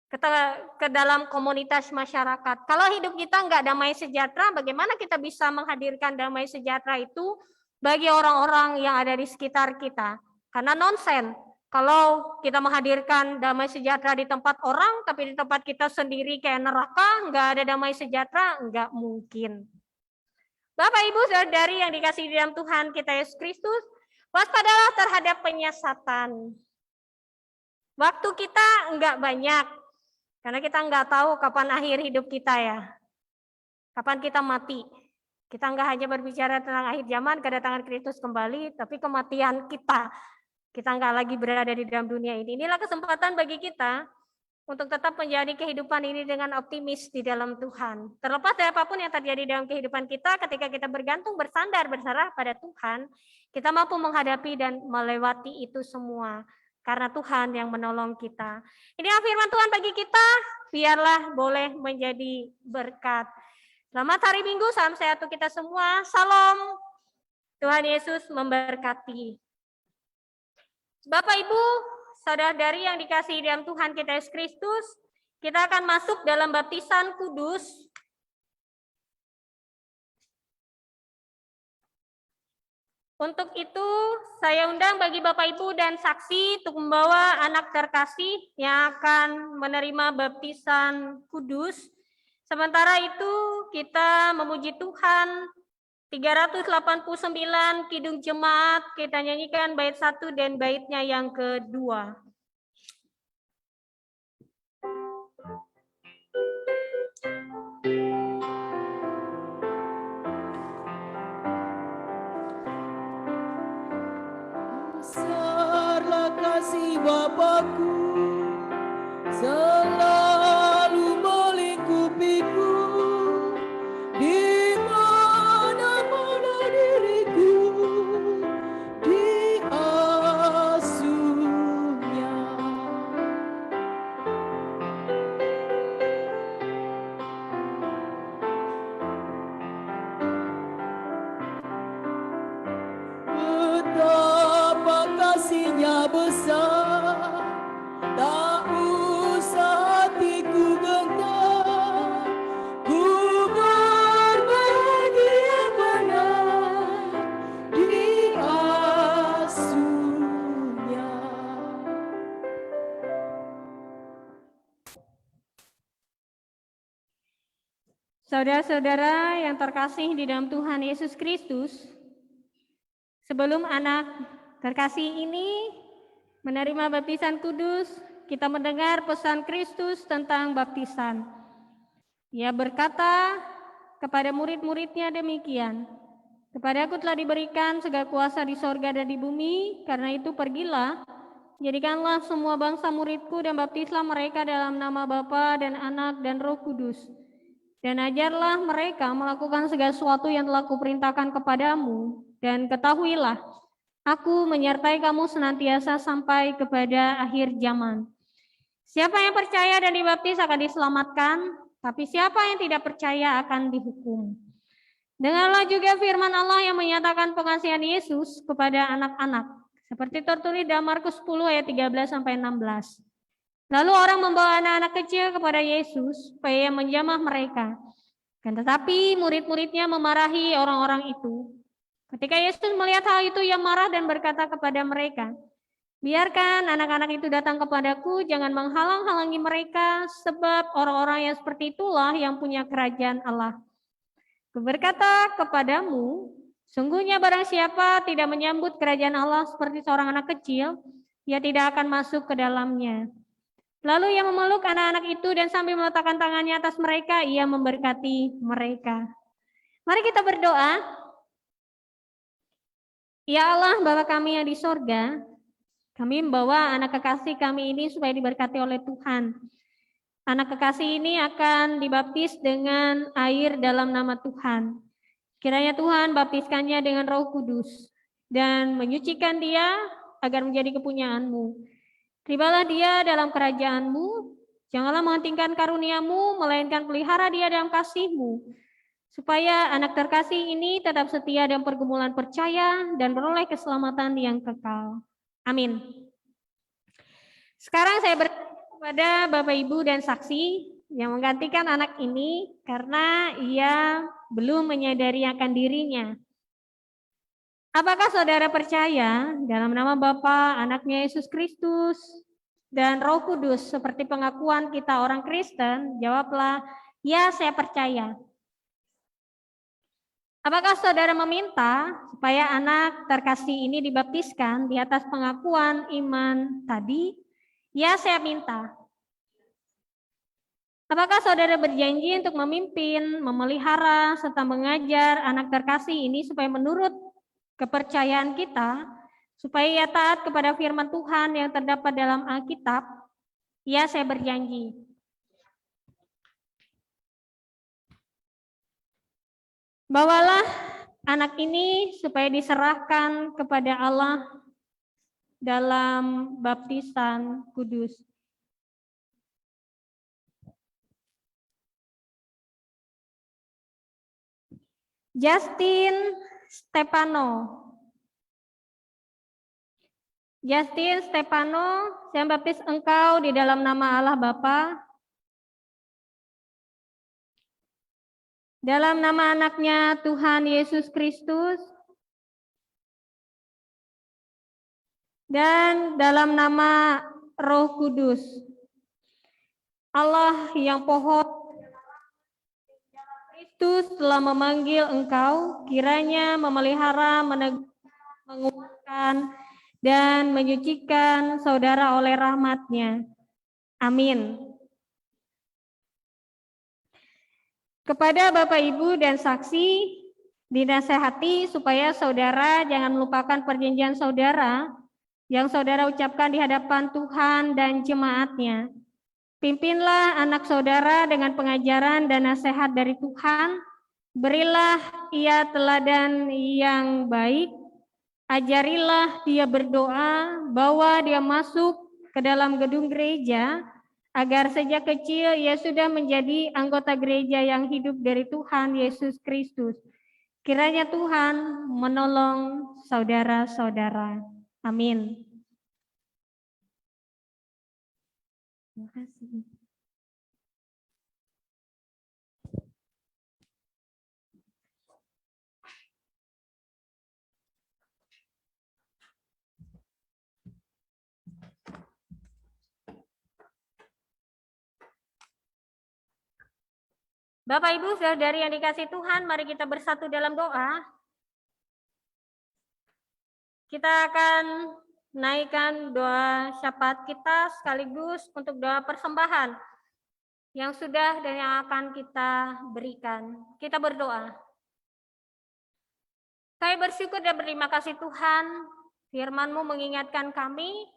ke dalam komunitas masyarakat. Kalau hidup kita nggak damai sejahtera, bagaimana kita bisa menghadirkan damai sejahtera itu bagi orang-orang yang ada di sekitar kita? Karena nonsen. Kalau kita menghadirkan damai sejahtera di tempat orang, tapi di tempat kita sendiri kayak neraka, nggak ada damai sejahtera, nggak mungkin. Bapak, Ibu, Saudari yang dikasihi di dalam Tuhan kita Yesus Kristus, waspadalah terhadap penyesatan. Waktu kita enggak banyak, karena kita enggak tahu kapan akhir hidup kita ya. Kapan kita mati. Kita enggak hanya berbicara tentang akhir zaman, kedatangan Kristus kembali, tapi kematian kita. Kita enggak lagi berada di dalam dunia ini. Inilah kesempatan bagi kita untuk tetap menjalani kehidupan ini dengan optimis di dalam Tuhan. Terlepas dari apapun yang terjadi dalam kehidupan kita, ketika kita bergantung, bersandar, berserah pada Tuhan, kita mampu menghadapi dan melewati itu semua. Karena Tuhan yang menolong kita. Ini firman Tuhan bagi kita, biarlah boleh menjadi berkat. Selamat hari Minggu, salam sehat untuk kita semua. Salam, Tuhan Yesus memberkati. Bapak, Ibu, saudara-saudari yang dikasihi dalam Tuhan kita Yesus Kristus, kita akan masuk dalam baptisan kudus. Untuk itu, saya undang bagi Bapak, Ibu, dan saksi untuk membawa anak terkasih yang akan menerima baptisan kudus. Sementara itu kita memuji Tuhan. 389 Kidung Jemaat, kita nyanyikan bait 1 dan baitnya yang kedua.
Besarlah kasih Bapakku, selalu melingkupiku, di mana-mana diriku diasuhnya. Betapa kasihnya besar, tak usah hatiku gentar, ku berbahagia benar diasuhnya.
Saudara-saudara yang terkasih di dalam Tuhan Yesus Kristus, sebelum anak terkasih ini menerima baptisan kudus, kita mendengar pesan Kristus tentang baptisan. Ia berkata kepada murid-muridnya demikian, "Kepadaku telah diberikan segala kuasa di sorga dan di bumi, karena itu pergilah, jadikanlah semua bangsa muridku dan baptislah mereka dalam nama Bapa dan Anak dan Roh Kudus. Dan ajarlah mereka melakukan segala sesuatu yang telah kuperintahkan kepadamu, dan ketahuilah, aku menyertai kamu senantiasa sampai kepada akhir zaman." Siapa yang percaya dan dibaptis akan diselamatkan, tapi siapa yang tidak percaya akan dihukum. Dengarlah juga firman Allah yang menyatakan pengasihan Yesus kepada anak-anak, seperti tertulis dalam Markus 10 ayat 13-16. Lalu orang membawa anak-anak kecil kepada Yesus supaya ia menjamah mereka. Kan tetapi murid-muridnya memarahi orang-orang itu. Ketika Yesus melihat hal itu, ia marah dan berkata kepada mereka, "Biarkan anak-anak itu datang kepadaku, jangan menghalang-halangi mereka, sebab orang-orang yang seperti itulah yang punya kerajaan Allah. Kuberkata kepadamu, sungguhnya barang siapa tidak menyambut kerajaan Allah seperti seorang anak kecil, ia tidak akan masuk ke dalamnya." Lalu ia memeluk anak-anak itu dan sambil meletakkan tangannya atas mereka, ia memberkati mereka. Mari kita berdoa. Ya Allah, Bapa kami yang di sorga, kami membawa anak kekasih kami ini supaya diberkati oleh Tuhan. Anak kekasih ini akan dibaptis dengan air dalam nama Tuhan. Kiranya Tuhan baptiskannya dengan Roh Kudus dan menyucikan dia agar menjadi kepunyaan-Mu. Terimalah dia dalam kerajaan-Mu, janganlah menghentikan karunia-Mu, melainkan pelihara dia dalam kasih-Mu, supaya anak terkasih ini tetap setia dalam pergumulan percaya dan beroleh keselamatan yang kekal. Amin. Sekarang saya bertanya kepada Bapak Ibu dan saksi yang menggantikan anak ini karena ia belum menyadari akan dirinya. Apakah saudara percaya dalam nama Bapa, Anaknya Yesus Kristus, dan Roh Kudus seperti pengakuan kita orang Kristen? Jawablah, ya saya percaya. Apakah saudara meminta supaya anak terkasih ini dibaptiskan di atas pengakuan iman tadi? Ya saya minta. Apakah saudara berjanji untuk memimpin, memelihara, serta mengajar anak terkasih ini supaya menurut kepercayaan kita, supaya ia taat kepada firman Tuhan yang terdapat dalam Alkitab? Ya, saya berjanji. Bawalah anak ini supaya diserahkan kepada Allah dalam baptisan kudus. Justin Stefano. Justin Stefano, saya baptis engkau di dalam nama Allah Bapa, dalam nama anaknya Tuhan Yesus Kristus, dan dalam nama Roh Kudus. Allah yang pohon Kristus telah memanggil engkau, kiranya memelihara, menguatkan, dan menyucikan saudara oleh rahmat-Nya. Amin. Kepada Bapak, Ibu, dan saksi, dinasehati supaya saudara jangan melupakan perjanjian saudara yang saudara ucapkan di hadapan Tuhan dan jemaat-Nya. Pimpinlah anak saudara dengan pengajaran dan nasihat dari Tuhan. Berilah ia teladan yang baik. Ajarilah dia berdoa, bawa dia masuk ke dalam gedung gereja, agar sejak kecil ia sudah menjadi anggota gereja yang hidup dari Tuhan Yesus Kristus. Kiranya Tuhan menolong saudara-saudara. Amin. Terima kasih. Bapak, Ibu, saudari yang dikasihi Tuhan, mari kita bersatu dalam doa. Kita akan naikkan doa syafaat kita sekaligus untuk doa persembahan yang sudah dan yang akan kita berikan. Kita berdoa. Kami bersyukur dan berterima kasih Tuhan, firman-Mu mengingatkan kami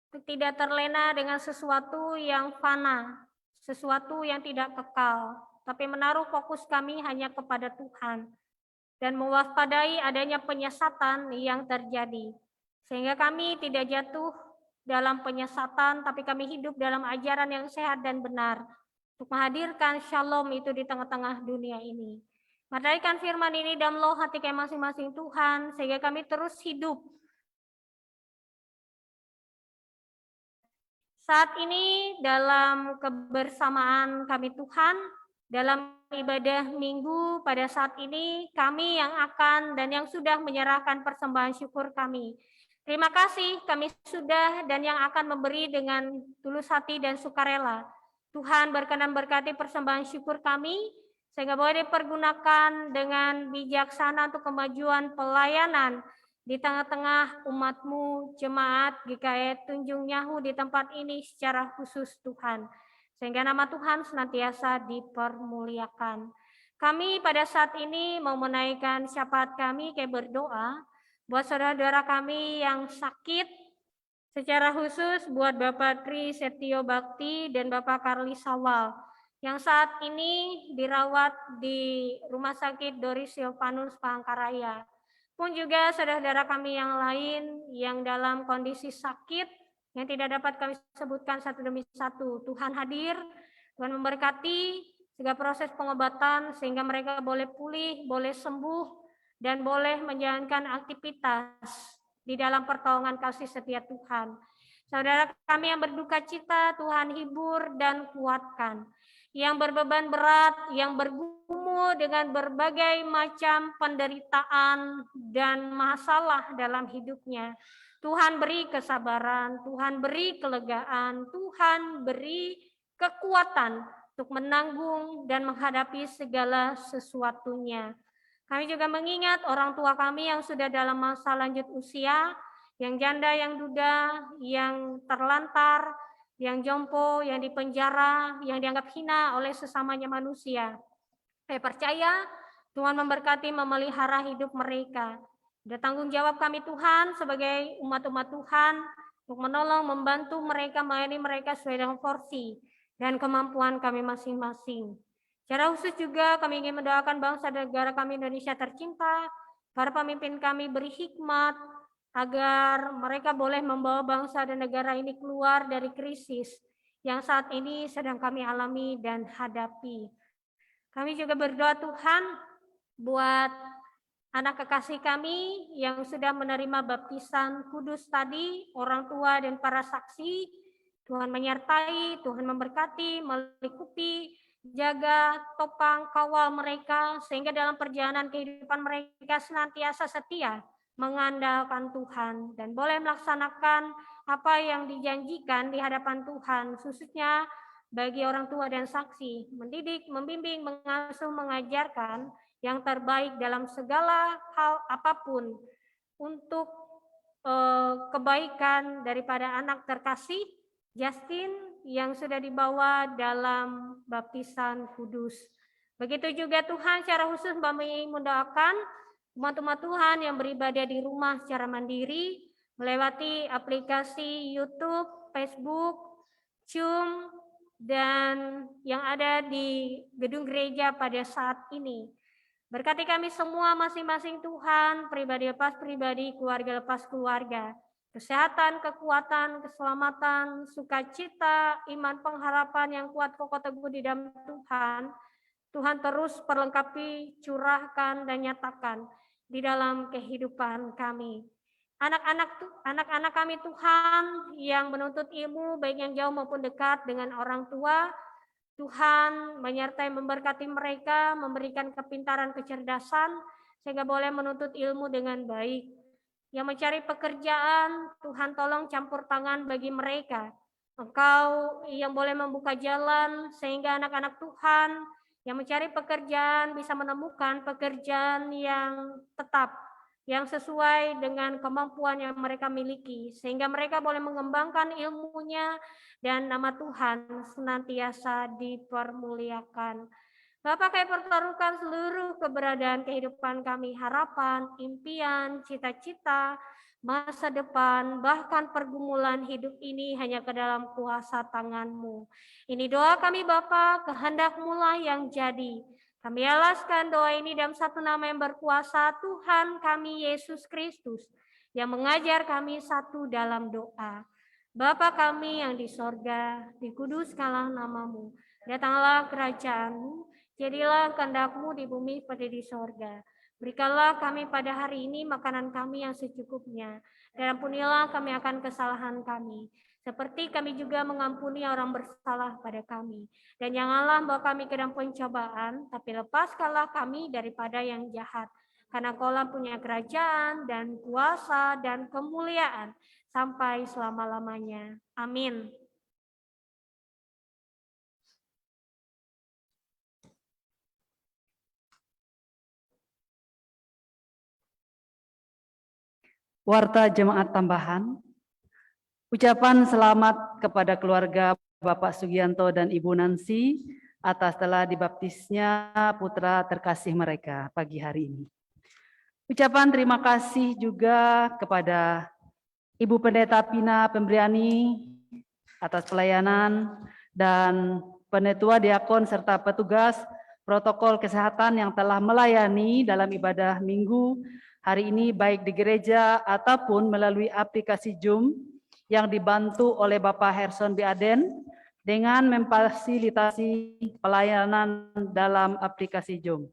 untuk tidak terlena dengan sesuatu yang fana, sesuatu yang tidak kekal, tapi menaruh fokus kami hanya kepada Tuhan dan mewaspadai adanya penyesatan yang terjadi, sehingga kami tidak jatuh dalam penyesatan, tapi kami hidup dalam ajaran yang sehat dan benar untuk menghadirkan shalom itu di tengah-tengah dunia ini. Merdaikan firman ini dalam loh hati kami masing-masing Tuhan, sehingga kami terus hidup. Saat ini dalam kebersamaan kami Tuhan, dalam ibadah minggu pada saat ini, kami yang akan dan yang sudah menyerahkan persembahan syukur kami. Terima kasih kami sudah dan yang akan memberi dengan tulus hati dan sukarela. Tuhan berkenan berkati persembahan syukur kami, sehingga boleh dipergunakan dengan bijaksana untuk kemajuan pelayanan di tengah-tengah umat-Mu, jemaat GKI Tunjung Nyahu di tempat ini secara khusus Tuhan. Sehingga nama Tuhan senantiasa dipermuliakan. Kami pada saat ini mau menaikkan syafaat kami kayak berdoa buat saudara-saudara kami yang sakit, secara khusus buat Bapak Tri Setio Bakti dan Bapak Karli Sawal yang saat ini dirawat di Rumah Sakit Doris Silvanus Palangkaraya. Pun juga saudara-saudara kami yang lain yang dalam kondisi sakit yang tidak dapat kami sebutkan satu demi satu. Tuhan hadir, Tuhan memberkati segala proses pengobatan sehingga mereka boleh pulih, boleh sembuh, dan boleh menjalankan aktivitas di dalam pertolongan kasih setia Tuhan. Saudara kami yang berduka cita, Tuhan hibur dan kuatkan. Yang berbeban berat, yang bergumul dengan berbagai macam penderitaan dan masalah dalam hidupnya. Tuhan beri kesabaran, Tuhan beri kelegaan, Tuhan beri kekuatan untuk menanggung dan menghadapi segala sesuatunya. Kami juga mengingat orang tua kami yang sudah dalam masa lanjut usia, yang janda, yang duda, yang terlantar, yang jompo, yang dipenjara, yang dianggap hina oleh sesamanya manusia. Saya percaya Tuhan memberkati, memelihara hidup mereka. Ada tanggung jawab kami Tuhan sebagai umat-umat Tuhan untuk menolong, membantu mereka, melayani mereka sesuai dengan porsi dan kemampuan kami masing-masing. Secara khusus juga kami ingin mendoakan bangsa dan negara kami Indonesia tercinta, para pemimpin kami beri hikmat, agar mereka boleh membawa bangsa dan negara ini keluar dari krisis yang saat ini sedang kami alami dan hadapi. Kami juga berdoa Tuhan buat anak kekasih kami yang sudah menerima baptisan kudus tadi, orang tua dan para saksi. Tuhan menyertai, Tuhan memberkati, melingkupi, jaga, topang, kawal mereka, sehingga dalam perjalanan kehidupan mereka senantiasa setia mengandalkan Tuhan dan boleh melaksanakan apa yang dijanjikan di hadapan Tuhan, khususnya bagi orang tua dan saksi, mendidik, membimbing, mengasuh, mengajarkan yang terbaik dalam segala hal apapun untuk kebaikan daripada anak terkasih Justin yang sudah dibawa dalam baptisan kudus. Begitu juga Tuhan secara khusus kami mendoakan umat-umat Tuhan yang beribadah di rumah secara mandiri melewati aplikasi YouTube, Facebook, Zoom, dan yang ada di gedung gereja pada saat ini. Berkati kami semua masing-masing Tuhan, pribadi lepas pribadi, keluarga lepas keluarga. Kesehatan, kekuatan, keselamatan, sukacita, iman, pengharapan yang kuat kokoh teguh di dalam Tuhan. Tuhan terus perlengkapi, curahkan, dan nyatakan di dalam kehidupan kami. Anak-anak kami Tuhan yang menuntut ilmu baik yang jauh maupun dekat dengan orang tua, Tuhan menyertai memberkati mereka, memberikan kepintaran, kecerdasan, sehingga boleh menuntut ilmu dengan baik. Yang mencari pekerjaan, Tuhan tolong campur tangan bagi mereka. Engkau yang boleh membuka jalan, sehingga anak-anak Tuhan yang mencari pekerjaan bisa menemukan pekerjaan yang tetap, yang sesuai dengan kemampuan yang mereka miliki, sehingga mereka boleh mengembangkan ilmunya dan nama Tuhan senantiasa dipermuliakan. Bapa, kami pertaruhkan seluruh keberadaan kehidupan kami, harapan, impian, cita-cita, masa depan, bahkan pergumulan hidup ini hanya ke dalam kuasa tangan-Mu. Ini doa kami Bapa, kehendak-Mu lah yang jadi. Kami alaskan doa ini dalam satu nama yang berkuasa, Tuhan kami Yesus Kristus, yang mengajar kami satu dalam doa. Bapa kami yang di sorga, dikuduskanlah nama-Mu, datanglah kerajaan-Mu, jadilah kehendak-Mu di bumi seperti di sorga. Berikanlah kami pada hari ini makanan kami yang secukupnya, dan ampunilah kami akan kesalahan kami, seperti kami juga mengampuni orang bersalah pada kami. Dan janganlah membawa kami ke dalam pencobaan, tapi lepaskanlah kami daripada yang jahat. Karena Engkau-lah punya kerajaan dan kuasa dan kemuliaan sampai selama-lamanya. Amin.
Warta jemaat tambahan, ucapan selamat kepada keluarga Bapak Sugianto dan Ibu Nancy atas telah dibaptisnya putra terkasih mereka pagi hari ini. Ucapan terima kasih juga kepada Ibu Pendeta Pina Pembriani atas pelayanan dan penetua diakon serta petugas protokol kesehatan yang telah melayani dalam ibadah minggu hari ini baik di gereja ataupun melalui aplikasi Zoom yang dibantu oleh Bapak Herson B. Aden dengan memfasilitasi pelayanan dalam aplikasi Zoom.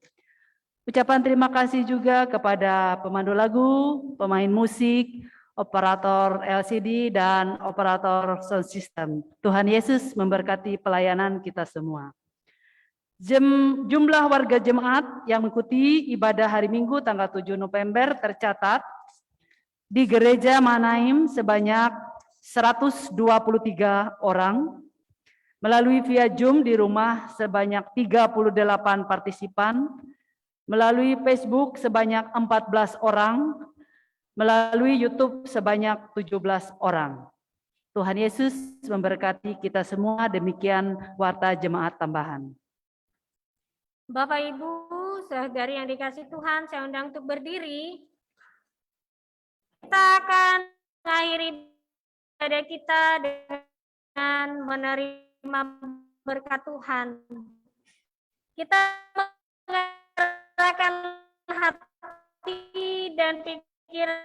Ucapan terima kasih juga kepada pemandu lagu, pemain musik, operator LCD, dan operator sound system. Tuhan Yesus memberkati pelayanan kita semua. Jumlah warga jemaat yang mengikuti ibadah hari Minggu tanggal 7 November tercatat di Gereja Manaim sebanyak 123 orang, melalui via Zoom di rumah sebanyak 38 partisipan, melalui Facebook sebanyak 14 orang, melalui YouTube sebanyak 17 orang. Tuhan Yesus memberkati kita semua, demikian warta jemaat tambahan.
Bapak, Ibu, saudari yang dikasih Tuhan, saya undang untuk berdiri. Kita akan mengakhiri ibadah kita dengan menerima berkat Tuhan. Kita mengarahkan hati dan pikiran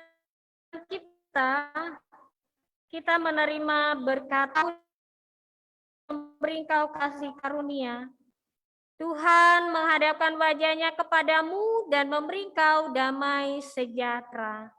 kita menerima berkat memberi Engkau kasih karunia. Tuhan menghadapkan wajahnya kepadamu dan memberi Engkau damai sejahtera.